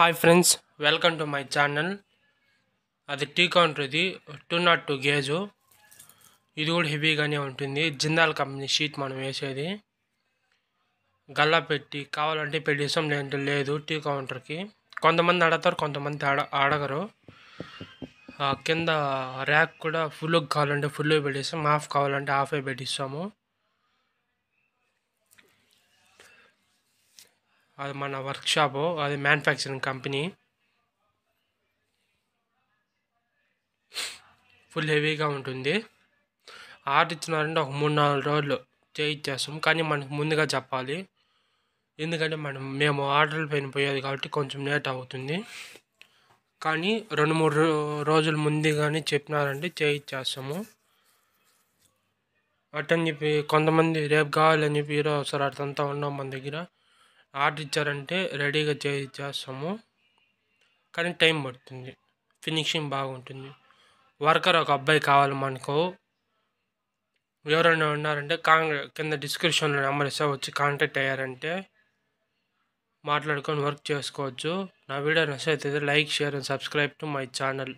Hi friends, welcome to my channel. అది tea counter, ఇది 202 gauge. ఇది కూడా హెవీగానే ఉంటుంది. జిందాల్ కంపెనీ షీట్ మనం వేసేది. గల్లా పెట్టి కావాలంటే పెట్టిస్తాం, లేదంటే లేదు. టీ కౌంటర్కి కొంతమంది అడతారు, కొంతమంది అడగరు. కింద ర్యాక్ కూడా ఫుల్ కావాలంటే ఫుల్ పెట్టిస్తాం, హాఫ్ కావాలంటే హాఫే పెట్టిస్తాము. అది మన వర్క్షాపు, అది మ్యానుఫ్యాక్చరింగ్ కంపెనీ. ఫుల్ హెవీగా ఉంటుంది. ఆర్డర్ ఇచ్చినారంటే ఒక 3-4 రోజులు చేయించేస్తాం, కానీ మనకు ముందుగా చెప్పాలి. ఎందుకంటే మేము ఆర్డర్ల పైన పోయేది కాబట్టి కొంచెం లేట్ అవుతుంది. కానీ 2-3 రోజుల ముందుగానే చెప్పినారంటే చేయించేస్తాము. అట్టని చెప్పి కొంతమంది రేపు కావాలని చెప్పి ఈరోజు ఒకసారి అట్టంతా ఉన్నాం మన దగ్గర. ఆర్డర్ ఇచ్చారంటే రెడీగా చేయించేస్తాము, కానీ టైం పడుతుంది. ఫినిషింగ్ బాగుంటుంది. వర్కర్ ఒక అబ్బాయి కావాలి మనకు. ఎవరైనా ఉన్నారంటే కింద డిస్క్రిప్షన్లో నెంబర్ ఇస్తే వచ్చి కాంటాక్ట్ అయ్యారంటే మాట్లాడుకొని వర్క్ చేసుకోవచ్చు. నా వీడియో నచ్చితే like, share and subscribe to my channel.